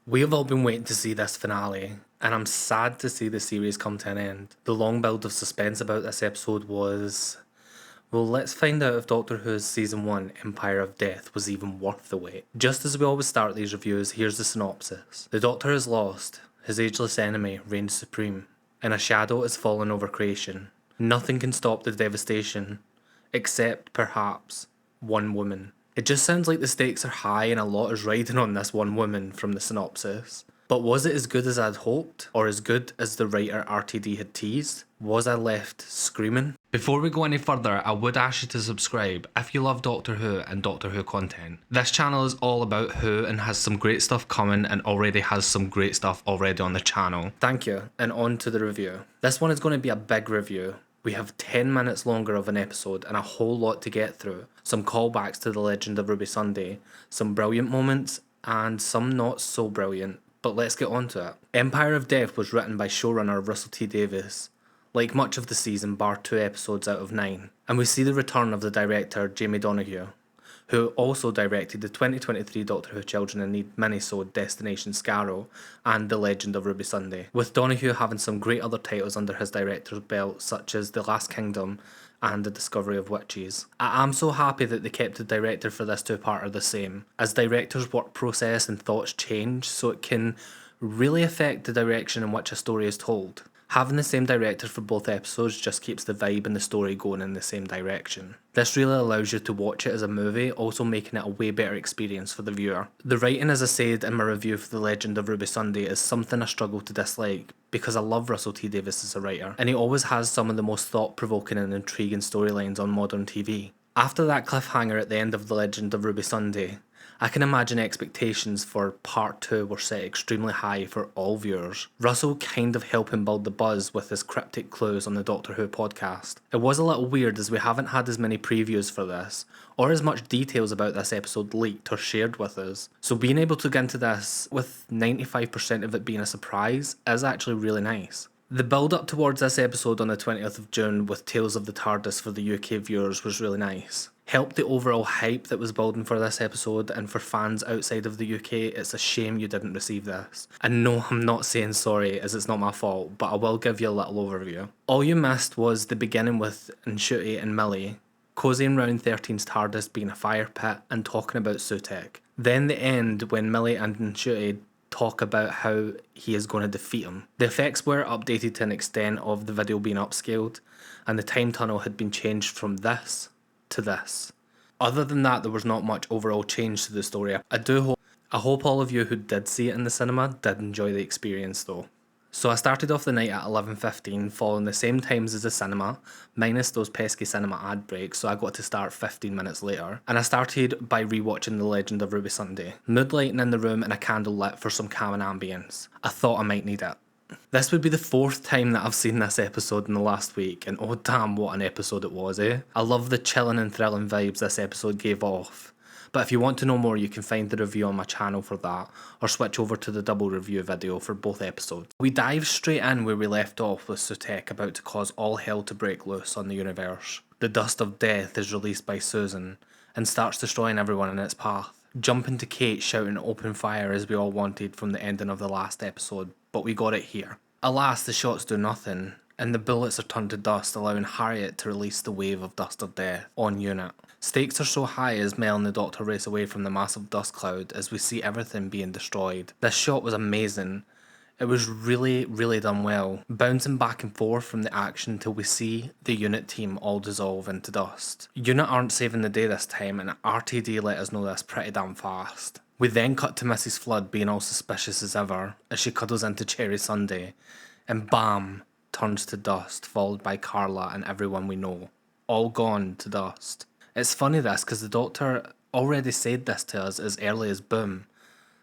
We have all been waiting to see this finale, and I'm sad to see the series come to an end. The long build of suspense about this episode was... well, let's find out if Doctor Who's Season 1, Empire of Death, was even worth the wait. Just as we always start these reviews, here's the synopsis. The Doctor is lost, his ageless enemy reigns supreme, and a shadow has fallen over creation. Nothing can stop the devastation, except, perhaps, one woman. It just sounds like the stakes are high and a lot is riding on this one woman from the synopsis. But was it as good as I'd hoped? Or as good as the writer RTD had teased? Was I left screaming? Before we go any further, I would ask you to subscribe if you love Doctor Who and Doctor Who content. This channel is all about Who and has some great stuff coming and already has some great stuff already on the channel. Thank you, and on to the review. This one is going to be a big review. We have 10 minutes longer of an episode and a whole lot to get through. Some callbacks to the legend of Ruby Sunday, some brilliant moments, and some not so brilliant. But let's get on to it. Empire of Death was written by showrunner Russell T Davies, like much of the season bar 2 episodes out of 9. And we see the return of the director Jamie Donoghue, who also directed the 2023 Doctor Who Children in Need minisode Destination Scarrow and The Legend of Ruby Sunday, with Donoghue having some great other titles under his director's belt such as The Last Kingdom and The Discovery of Witches. I am so happy that they kept the director for this two-parter the same, as directors' work process and thoughts change so it can really affect the direction in which a story is told. Having the same director for both episodes just keeps the vibe and the story going in the same direction. This really allows you to watch it as a movie, also making it a way better experience for the viewer. The writing, as I said in my review for The Legend of Ruby Sunday, is something I struggle to dislike, because I love Russell T Davies as a writer, and he always has some of the most thought-provoking and intriguing storylines on modern TV. After that cliffhanger at the end of The Legend of Ruby Sunday, I can imagine expectations for part 2 were set extremely high for all viewers. Russell kind of helping build the buzz with his cryptic clues on the Doctor Who podcast. It was a little weird as we haven't had as many previews for this, or as much details about this episode leaked or shared with us. So being able to get into this with 95% of it being a surprise is actually really nice. The build up towards this episode on the 20th of June with Tales of the Tardis for the UK viewers was really nice. Helped the overall hype that was building for this episode, and for fans outside of the UK, it's a shame you didn't receive this. And no, I'm not saying sorry as it's not my fault, but I will give you a little overview. All you missed was the beginning with ᴍᴏ and Millie, cozying round 13's TARDIS being a fire pit and talking about Sutekh. Then the end when Millie and ᴍᴏ talk about how he is going to defeat him. The effects were updated to an extent of the video being upscaled, and the time tunnel had been changed from this to this. Other than that, there was not much overall change to the story. I hope all of you who did see it in the cinema did enjoy the experience though. So I started off the night at 11:15, following the same times as the cinema, minus those pesky cinema ad breaks, so I got to start 15 minutes later. And I started by rewatching The Legend of Ruby Sunday. Mood lighting in the room and a candle lit for some calming ambience. I thought I might need it. This would be the 4th time that I've seen this episode in the last week, and oh damn what an episode it was, eh? I love the chilling and thrilling vibes this episode gave off. But if you want to know more, you can find the review on my channel for that, or switch over to the double review video for both episodes. We dive straight in where we left off with Sutekh about to cause all hell to break loose on the universe. The dust of death is released by Susan, and starts destroying everyone in its path. Jumping to Kate shouting open fire as we all wanted from the ending of the last episode, but we got it here. Alas, the shots do nothing, and the bullets are turned to dust, allowing Harriet to release the wave of dust of death on unit. Stakes are so high as Mel and the Doctor race away from the massive dust cloud as we see everything being destroyed. This shot was amazing. It was really done well, bouncing back and forth from the action till we see the unit team all dissolve into dust. Unit aren't saving the day this time, and RTD let us know this pretty damn fast. We then cut to Mrs. Flood being all suspicious as ever as she cuddles into Cherry Sunday, and bam, turns to dust, followed by Carla and everyone we know. All gone to dust. It's funny this because the Doctor already said this to us as early as Boom,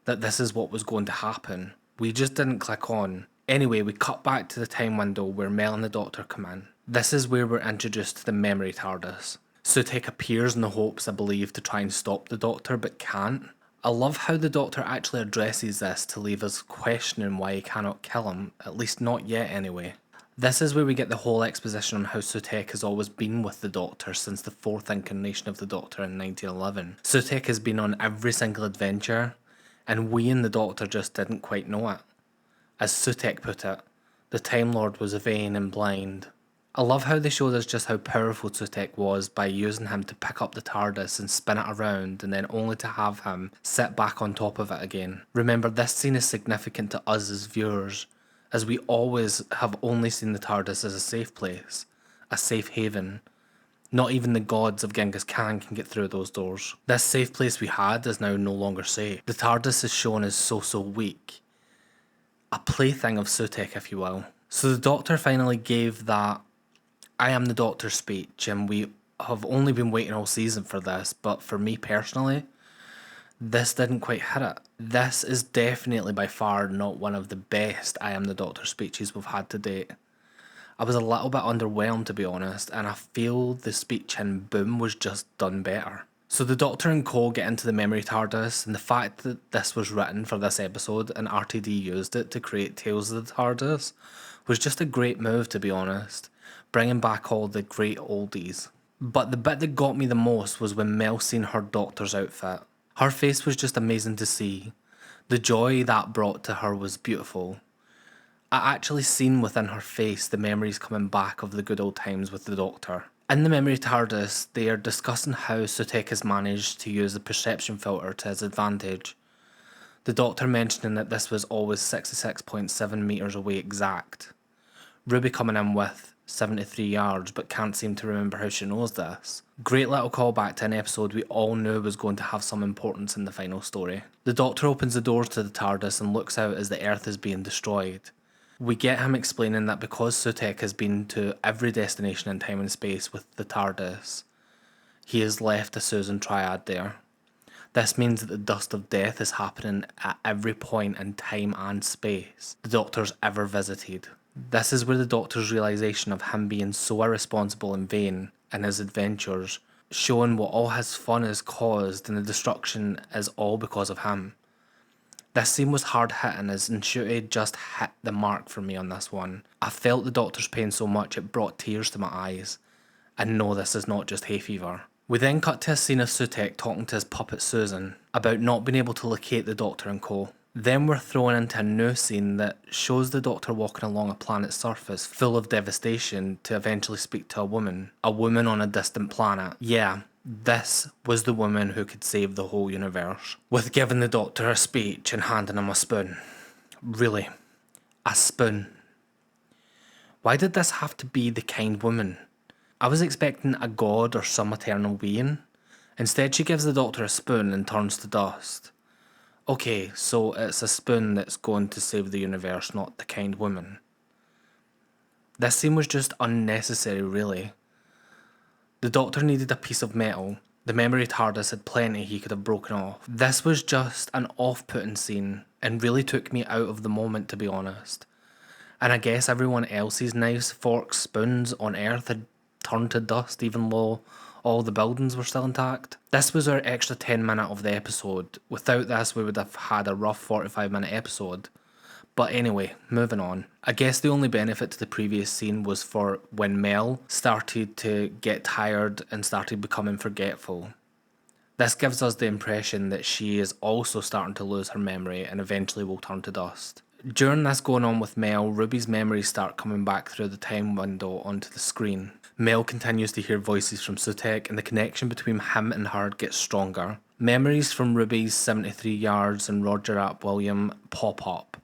that this is what was going to happen. We just didn't click on. Anyway, we cut back to the time window where Mel and the Doctor come in. This is where we're introduced to the memory TARDIS. Sutekh appears in the hopes, I believe, to try and stop the Doctor, but can't. I love how the Doctor actually addresses this to leave us questioning why he cannot kill him, at least not yet anyway. This is where we get the whole exposition on how Sutekh has always been with the Doctor since the 4th incarnation of the Doctor in 1911. Sutekh has been on every single adventure, and we and the Doctor just didn't quite know it. As Sutekh put it, the Time Lord was vain and blind. I love how they showed us just how powerful Sutekh was by using him to pick up the TARDIS and spin it around, and then only to have him sit back on top of it again. Remember, this scene is significant to us as viewers, as we always have only seen the TARDIS as a safe place, a safe haven. Not even the gods of Genghis Khan can get through those doors. This safe place we had is now no longer safe. The TARDIS is shown as so weak. A plaything of Sutekh, if you will. So the Doctor finally gave that I am the Doctor speech, and we have only been waiting all season for this, but for me personally, this didn't quite hit it. This is definitely by far not one of the best I am the Doctor speeches we've had to date. I was a little bit underwhelmed, to be honest, and I feel the speech in Boom was just done better. So the Doctor and Co get into the memory TARDIS, and the fact that this was written for this episode and RTD used it to create Tales of the TARDIS was just a great move, to be honest, bringing back all the great oldies. But the bit that got me the most was when Mel seen her Doctor's outfit. Her face was just amazing to see. The joy that brought to her was beautiful. I actually seen within her face the memories coming back of the good old times with the Doctor. In the memory TARDIS, they are discussing how Sutekh has managed to use the perception filter to his advantage. The Doctor mentioning that this was always 66.7 metres away exact. Ruby coming in with 73 yards but can't seem to remember how she knows this. Great little callback to an episode we all knew was going to have some importance in the final story. The Doctor opens the doors to the TARDIS and looks out as the Earth is being destroyed. We get him explaining that because Sutekh has been to every destination in time and space with the TARDIS, he has left a Susan triad there. This means that the dust of death is happening at every point in time and space the Doctor's ever visited. This is where the Doctor's realisation of him being so irresponsible and vain in his adventures, showing what all his fun has caused and the destruction is all because of him. This scene was hard hitting as ᴍᴏ just hit the mark for me on this one. I felt the Doctor's pain so much it brought tears to my eyes. And no, this is not just hay fever. We then cut to a scene of Sutekh talking to his puppet Susan about not being able to locate the Doctor and Co. Then we're thrown into a new scene that shows the Doctor walking along a planet's surface full of devastation to eventually speak to a woman on a distant planet. Yeah, this was the woman who could save the whole universe. With giving the Doctor a speech and handing him a spoon. Really, a spoon. Why did this have to be the kind woman? I was expecting a god or some eternal being. Instead she gives the Doctor a spoon and turns to dust. Okay, so it's a spoon that's going to save the universe, not the kind woman. This scene was just unnecessary, really. The Doctor needed a piece of metal. The memory TARDIS had plenty he could have broken off. This was just an off-putting scene and really took me out of the moment, to be honest. And I guess everyone else's knives, forks, spoons on Earth had turned to dust even though all the buildings were still intact. This was our extra 10-minute of the episode. Without this we would have had a rough 45-minute episode. But anyway, moving on. I guess the only benefit to the previous scene was for when Mel started to get tired and started becoming forgetful. This gives us the impression that she is also starting to lose her memory and eventually will turn to dust. During this going on with Mel, Ruby's memories start coming back through the time window onto the screen. Mel continues to hear voices from Sutekh and the connection between him and her gets stronger. Memories from Ruby's 73 yards and Roger Ap William pop up.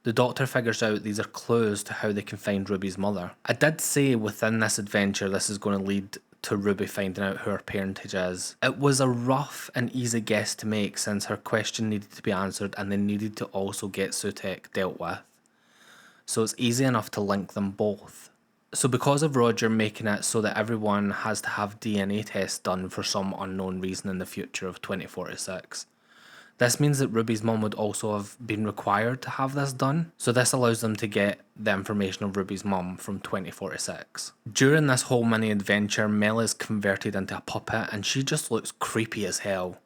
The Doctor figures out these are clues to how they can find Ruby's mother. I did say within this adventure this is going to lead to Ruby finding out who her parentage is. It was a rough and easy guess to make since her question needed to be answered and they needed to also get Sutekh dealt with. So it's easy enough to link them both. So because of Roger making it so that everyone has to have DNA tests done for some unknown reason in the future of 2046, this means that Ruby's mum would also have been required to have this done, so this allows them to get the information of Ruby's mum from 2046. During this whole mini adventure, Mel is converted into a puppet and she just looks creepy as hell.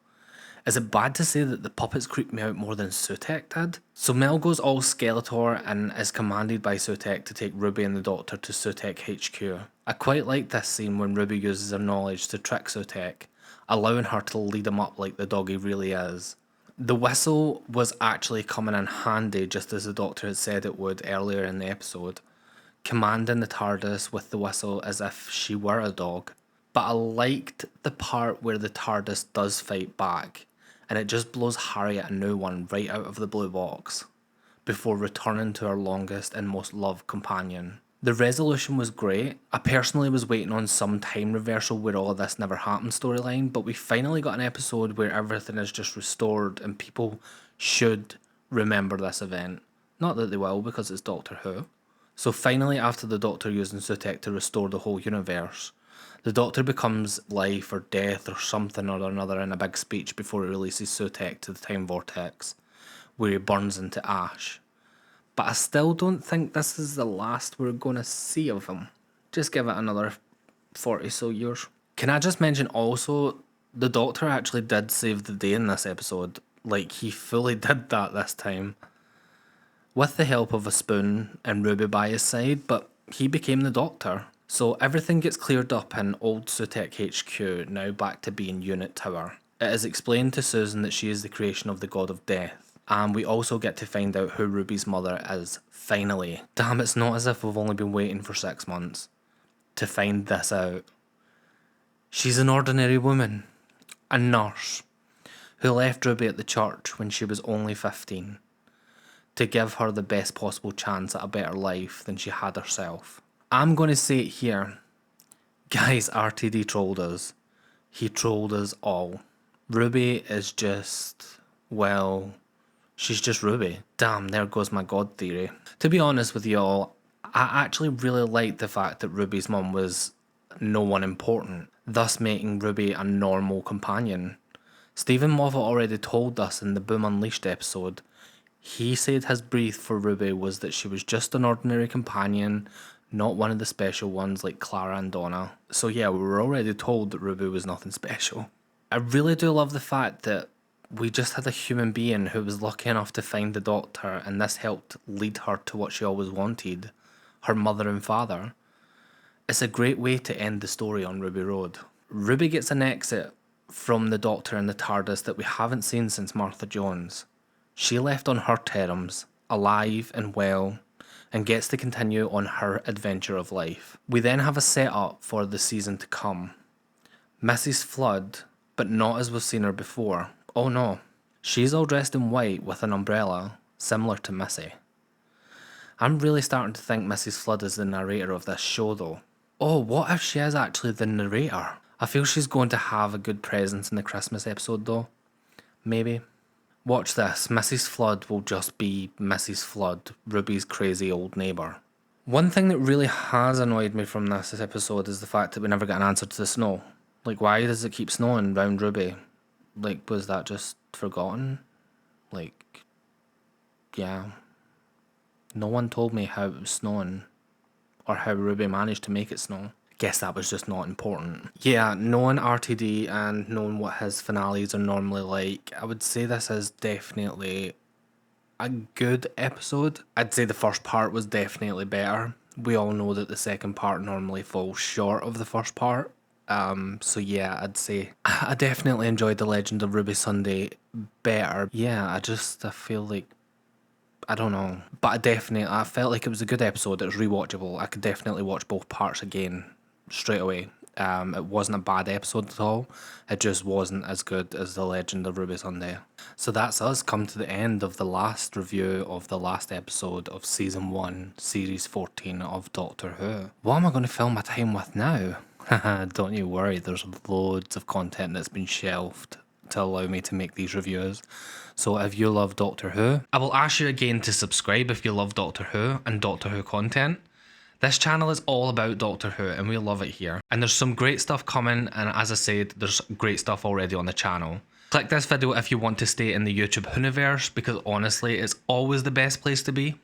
Is it bad to say that the puppets creep me out more than Sutekh did? So Mel goes all Skeletor and is commanded by Sutekh to take Ruby and the Doctor to Sutekh HQ. I quite like this scene when Ruby uses her knowledge to trick Sutekh, allowing her to lead him up like the dog he really is. The whistle was actually coming in handy, just as the Doctor had said it would earlier in the episode, commanding the TARDIS with the whistle as if she were a dog. But I liked the part where the TARDIS does fight back, and it just blows Harriet a new one right out of the blue box, before returning to her longest and most loved companion. The resolution was great. I personally was waiting on some time reversal where all of this never happened storyline, but we finally got an episode where everything is just restored and people should remember this event. Not that they will, because it's Doctor Who. So finally, after the Doctor using Sutekh to restore the whole universe, the Doctor becomes life or death or something or another in a big speech before he releases Sutekh to the time vortex, where he burns into ash. But I still don't think this is the last we're going to see of him. Just give it another 40 so years. Can I just mention also, the Doctor actually did save the day in this episode. Like, he fully did that this time. With the help of a spoon and Ruby by his side, but he became the Doctor. So everything gets cleared up in old Sutekh HQ, now back to being Unit Tower. It is explained to Susan that she is the creation of the God of Death. And we also get to find out who Ruby's mother is, finally. Damn, it's not as if we've only been waiting for 6 months to find this out. She's an ordinary woman, a nurse, who left Ruby at the church when she was only 15, to give her the best possible chance at a better life than she had herself. I'm going to say it here. Guys, RTD trolled us. He trolled us all. Ruby is just, well, she's just Ruby. Damn, there goes my God theory. To be honest with you all, I actually really liked the fact that Ruby's mum was no one important, thus making Ruby a normal companion. Stephen Moffat already told us in the Boom Unleashed episode. He said his brief for Ruby was that she was just an ordinary companion, not one of the special ones like Clara and Donna. So yeah, we were already told that Ruby was nothing special. I really do love the fact that we just had a human being who was lucky enough to find the Doctor, and this helped lead her to what she always wanted, her mother and father. It's a great way to end the story on Ruby Road. Ruby gets an exit from the Doctor and the TARDIS that we haven't seen since Martha Jones. She left on her terms, alive and well, and gets to continue on her adventure of life. We then have a setup for the season to come. Mrs. Flood, but not as we've seen her before. Oh no, she's all dressed in white with an umbrella, similar to Missy. I'm really starting to think Mrs. Flood is the narrator of this show though. Oh, what if she is actually the narrator? I feel she's going to have a good presence in the Christmas episode though. Maybe. Watch this, Mrs. Flood will just be Mrs. Flood, Ruby's crazy old neighbour. One thing that really has annoyed me from this episode is the fact that we never get an answer to the snow. Like, why does it keep snowing round Ruby? Like, was that just forgotten? Like, yeah. No one told me how it was snowing, or how Ruby managed to make it snow. Guess that was just not important. Yeah, knowing RTD and knowing what his finales are normally like, I would say this is definitely a good episode. I'd say the first part was definitely better. We all know that the second part normally falls short of the first part. So yeah, I'd say I definitely enjoyed The Legend of Ruby Sunday better. Yeah, I feel like, I don't know. But I felt like it was a good episode. It was rewatchable. I could definitely watch both parts again straight away. It wasn't a bad episode at all. It just wasn't as good as The Legend of Ruby Sunday. So that's us come to the end of the last review of the last episode of Season 1, Series 14 of Doctor Who. What am I going to fill my time with now? Don't you worry, there's loads of content that's been shelved to allow me to make these reviews. So if you love Doctor Who, I will ask you again to subscribe if you love Doctor Who and Doctor Who content. This channel is all about Doctor Who and we love it here. And there's some great stuff coming, and as I said, there's great stuff already on the channel. Click this video if you want to stay in the YouTube Whoniverse, because honestly, it's always the best place to be.